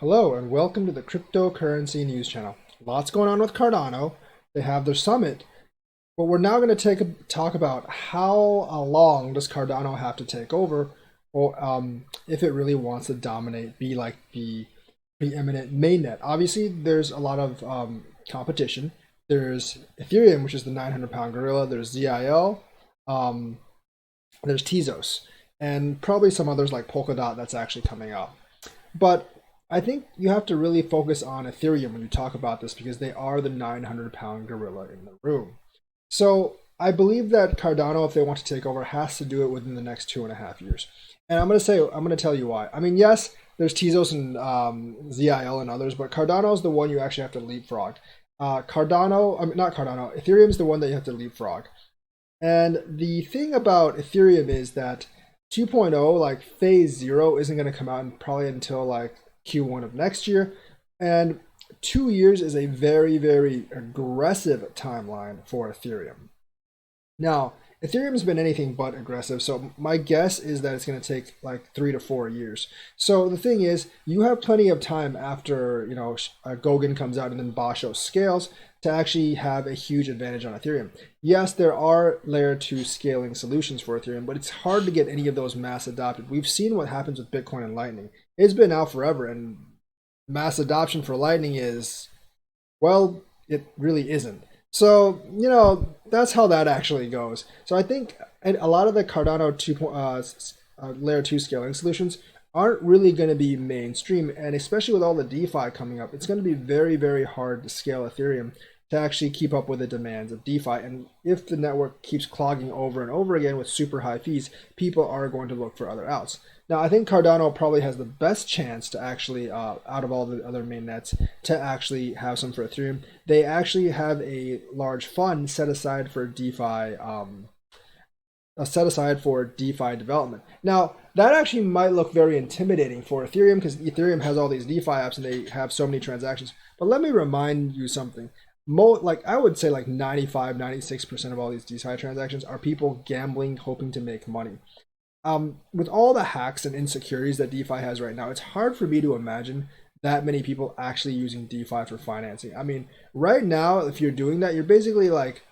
Hello and welcome to the Cryptocurrency News Channel. Lots going on with Cardano. They have their summit, but we're now going to talk about how long does Cardano have to take over, or if it really wants to dominate, be like the preeminent mainnet. Obviously, there's a lot of competition. There's Ethereum, which is the 900-pound gorilla. There's ZIL. Um, there's Tezos, and probably some others like Polkadot that's actually coming up. But I think you have to really focus on Ethereum when you talk about this because they are the 900-pound gorilla in the room. So I believe that Cardano, if they want to take over, has to do it within the next 2.5 years. And I'm going to tell you why. I mean, yes, there's Tezos and ZIL and others, but Cardano is the one you actually have to leapfrog. Not Cardano, Ethereum is the one that you have to leapfrog. And the thing about Ethereum is that 2.0, like phase 0, isn't going to come out probably until like Q1 of next year. And 2 years is a very, very aggressive timeline for Ethereum. Now, Ethereum's been anything but aggressive, so my guess is that it's going to take like 3 to 4 years. So the thing is, you have plenty of time after Goguen comes out and then Basho scales to actually have a huge advantage on Ethereum. Yes, there are layer 2 scaling solutions for Ethereum, but it's hard to get any of those mass adopted. We've seen what happens with Bitcoin and Lightning. It's been out forever, and mass adoption for Lightning is, well, it really isn't. So, that's how that actually goes. So I think a lot of the Cardano layer 2 scaling solutions aren't really going to be mainstream. And especially with all the DeFi coming up, it's going to be very, very hard to scale Ethereum to actually keep up with the demands of DeFi. And if the network keeps clogging over and over again with super high fees, people are going to look for other outs. Now, I think Cardano probably has the best chance to actually, out of all the other main nets, to actually have some for Ethereum. They actually have a large fund set aside for DeFi, development. Now, that actually might look very intimidating for Ethereum because Ethereum has all these DeFi apps and they have so many transactions. But let me remind you something. I would say like 95, 96% of all these DeFi transactions are people gambling, hoping to make money. With all the hacks and insecurities that DeFi has right now, it's hard for me to imagine that many people actually using DeFi for financing. I mean, right now, if you're doing that, you're basically like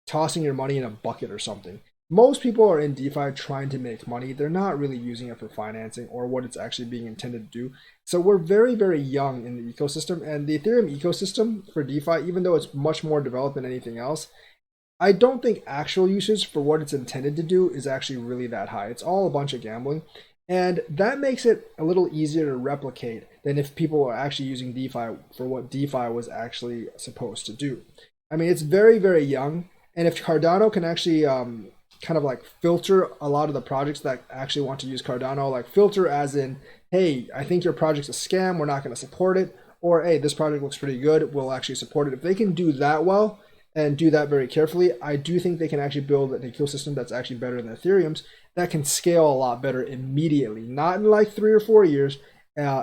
tossing your money in a bucket or something. Most people are in DeFi trying to make money. They're not really using it for financing or what it's actually being intended to do. So we're very, very young in the ecosystem, and the Ethereum ecosystem for DeFi, even though it's much more developed than anything else, I don't think actual usage for what it's intended to do is actually really that high. It's all a bunch of gambling. And that makes it a little easier to replicate than if people are actually using DeFi for what DeFi was actually supposed to do. I mean, it's very, very young. And if Cardano can actually kind of like filter a lot of the projects that actually want to use Cardano, like filter as in, hey, I think your project's a scam, we're not going to support it. Or, hey, this project looks pretty good, we'll actually support it. If they can do that well, and do that very carefully, I do think they can actually build an ecosystem that's actually better than Ethereum's that can scale a lot better immediately, not in like 3 or 4 years,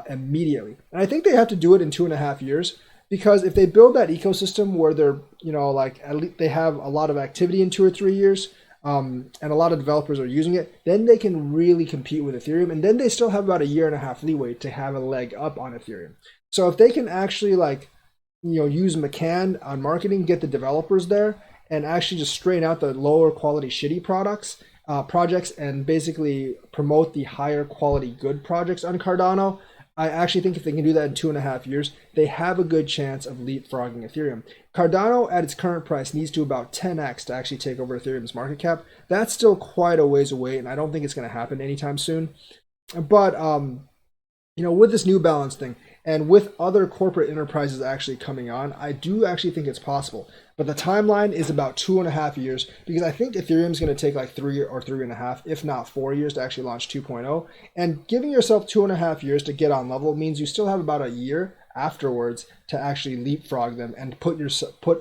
immediately. And I think they have to do it in 2.5 years because if they build that ecosystem where they're, like at least they have a lot of activity in 2 or 3 years, and a lot of developers are using it, then they can really compete with Ethereum, and then they still have about 1.5 years leeway to have a leg up on Ethereum. So if they can actually use McCann on marketing, get the developers there, and actually just strain out the lower quality shitty projects, and basically promote the higher quality good projects on Cardano. I actually think if they can do that in 2.5 years, they have a good chance of leapfrogging Ethereum. Cardano at its current price needs to about 10x to actually take over Ethereum's market cap. That's still quite a ways away, and I don't think it's going to happen anytime soon. But with this New Balance thing, and with other corporate enterprises actually coming on, I do actually think it's possible. But the timeline is about 2.5 years because I think Ethereum is going to take like 3 or 3.5, if not 4 years to actually launch 2.0. And giving yourself 2.5 years to get on level means you still have about a year afterwards to actually leapfrog them and put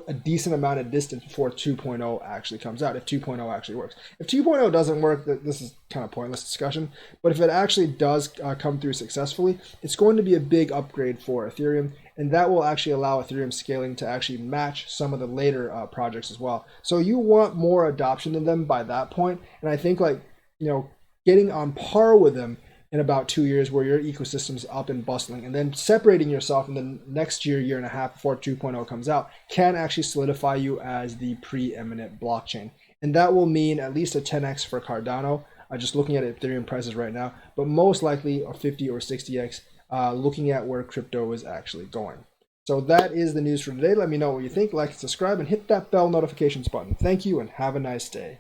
a decent amount of distance before 2.0 actually comes out, if 2.0 actually works. If 2.0 doesn't work, this is kind of pointless discussion, but if it actually does come through successfully, it's going to be a big upgrade for Ethereum, and that will actually allow Ethereum scaling to actually match some of the later projects as well. So you want more adoption than them by that point, and I think getting on par with them in about 2 years where your ecosystem's up and bustling, and then separating yourself in the next year, year and a half before 2.0 comes out can actually solidify you as the preeminent blockchain. And that will mean at least a 10x for Cardano, just looking at Ethereum prices right now, but most likely a 50 or 60x looking at where crypto is actually going. So that is the news for today. Let me know what you think, like and subscribe, and hit that bell notifications button. Thank you and have a nice day.